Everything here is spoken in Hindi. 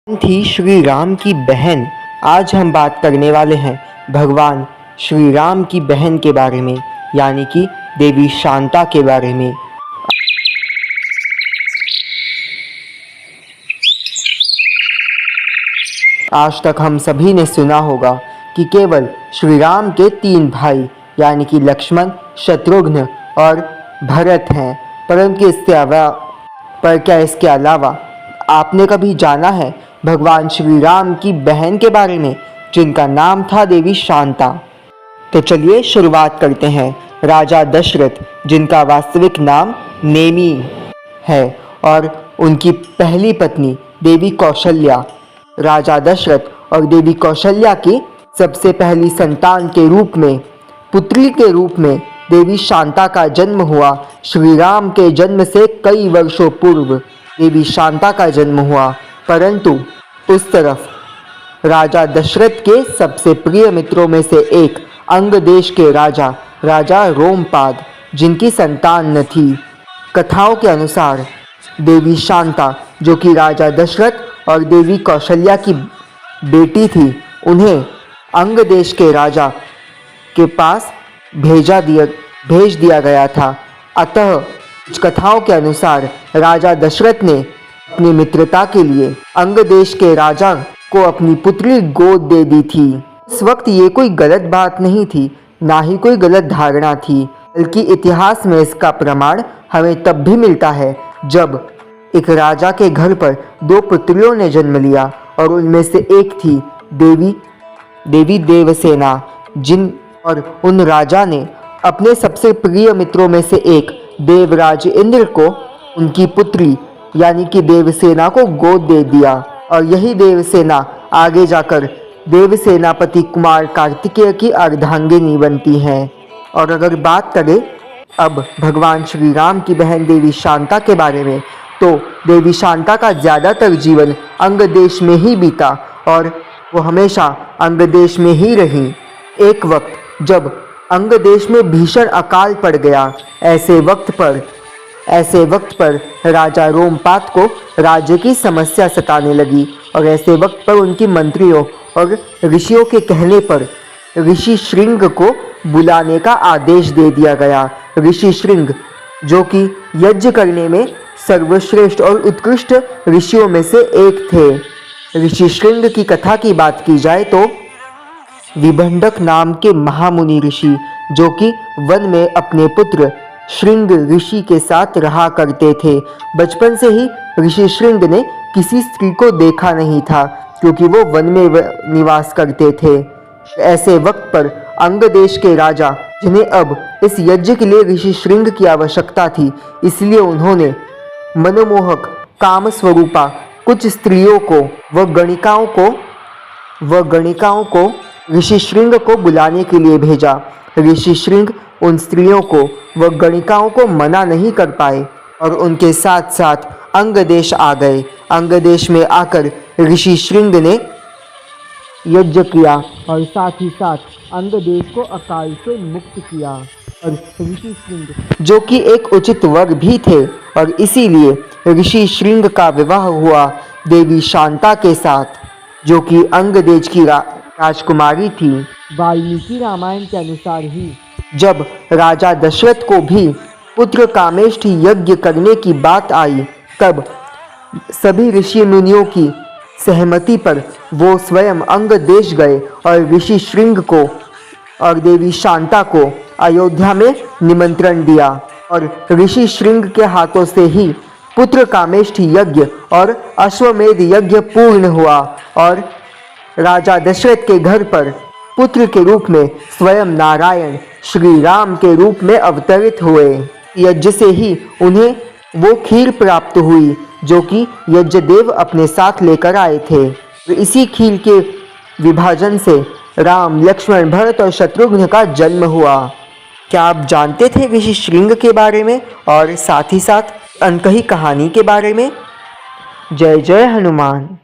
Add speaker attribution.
Speaker 1: थी श्री राम की बहन। आज हम बात करने वाले हैं भगवान श्री राम की बहन के बारे में, यानी कि देवी शांता के बारे में। आज तक हम सभी ने सुना होगा कि केवल श्री राम के 3 भाई यानी कि लक्ष्मण, शत्रुघ्न और भरत हैं, परंतु इसके अलावा आपने कभी जाना है भगवान श्री राम की बहन के बारे में, जिनका नाम था देवी शांता? तो चलिए शुरुआत करते हैं। राजा दशरथ, जिनका वास्तविक नाम नेमी है, और उनकी पहली पत्नी देवी कौशल्या। राजा दशरथ और देवी कौशल्या की सबसे पहली संतान के रूप में, पुत्री के रूप में देवी शांता का जन्म हुआ। श्री राम के जन्म से कई वर्षों पूर्व देवी शांता का जन्म हुआ, परंतु उस तरफ राजा दशरथ के सबसे प्रिय मित्रों में से एक अंग देश के राजा रोमपाद, जिनकी संतान न थी। कथाओं के अनुसार देवी शांता, जो कि राजा दशरथ और देवी कौशल्या की बेटी थी, उन्हें अंग देश के राजा के पास भेज दिया गया था। अतः कुछ कथाओं के अनुसार राजा दशरथ ने अपनी मित्रता के लिए अंग देश के राजा को अपनी पुत्री गोद दे दी थी। उस वक्त ये कोई गलत बात नहीं थी, ना ही कोई गलत धारणा थी, बल्कि इतिहास में इसका प्रमाण हमें तब भी मिलता है जब एक राजा के घर पर 2 पुत्रियों ने जन्म लिया, और उनमें से एक थी देवी देवसेना, और उन राजा ने अपने सबसे प्रिय मित्रों में से एक देवराज इंद्र को उनकी पुत्री यानी कि देवसेना को गोद दे दिया, और यही देवसेना आगे जाकर देवसेनापति कुमार कार्तिकेय की अर्धांगिनी बनती हैं। और अगर बात करें अब भगवान श्री राम की बहन देवी शांता के बारे में, तो देवी शांता का ज़्यादातर जीवन अंग देश में ही बीता, और वो हमेशा अंग देश में ही रही। एक वक्त जब अंग देश में भीषण अकाल पड़ गया, ऐसे वक्त पर राजा रोमपाद को राज्य की समस्या सताने लगी, और ऐसे वक्त पर उनकी मंत्रियों और ऋषियों के कहने पर ऋषि श्रृंग को बुलाने का आदेश दे दिया गया। ऋषि श्रृंग, जो कि यज्ञ करने में सर्वश्रेष्ठ और उत्कृष्ट ऋषियों में से एक थे। ऋषि श्रृंग की कथा की बात की जाए तो विभंडक नाम के महामुनि ऋषि, जो कि वन में अपने पुत्र श्रृंग ऋषि के साथ रहा करते थे। बचपन से ही ऋषि श्रृंग ने किसी स्त्री को देखा नहीं था, क्योंकि वो वन में निवास करते थे। ऐसे वक्त पर अंग देश के राजा, जिन्हें अब इस यज्ञ के लिए ऋषि श्रृंग की आवश्यकता थी, इसलिए उन्होंने मनमोहक काम स्वरूपा कुछ स्त्रियों को व गणिकाओं को ऋषि श्रृंग को बुलाने के लिए भेजा। ऋषि श्रृंग उन स्त्रियों को व गणिकाओं को मना नहीं कर पाए, और उनके साथ साथ अंग देश आ गए। अंग देश में आकर ऋषि श्रृंग ने यज्ञ किया, और साथ ही साथ अंग देश को अकाल से मुक्त किया। और ऋषि श्रृंग, जो कि एक उचित वर भी थे, और इसीलिए ऋषि श्रृंग का विवाह हुआ देवी शांता के साथ, जो कि अंग देश की राजकुमारी थी। वाल्मीकि रामायण के अनुसार ही जब राजा दशरथ को भी पुत्र कामेष्टि यज्ञ करने की बात आई, तब सभी ऋषि मुनियों की सहमति पर वो स्वयं अंग देश गए और ऋषि श्रृंग को और देवी शांता को अयोध्या में निमंत्रण दिया, और ऋषि श्रृंग के हाथों से ही पुत्र कामेष्टि यज्ञ और अश्वमेध यज्ञ पूर्ण हुआ, और राजा दशरथ के घर पर पुत्र के रूप में स्वयं नारायण श्री राम के रूप में अवतरित हुए। यज्ञ से ही उन्हें वो खीर प्राप्त हुई जो कि यज्ञदेव अपने साथ लेकर आए थे। इसी खीर के विभाजन से राम, लक्ष्मण, भरत और शत्रुघ्न का जन्म हुआ। क्या आप जानते थे ऋषि श्रृंग के बारे में और साथ ही साथ अनकही कहानी के बारे में? जय जय हनुमान।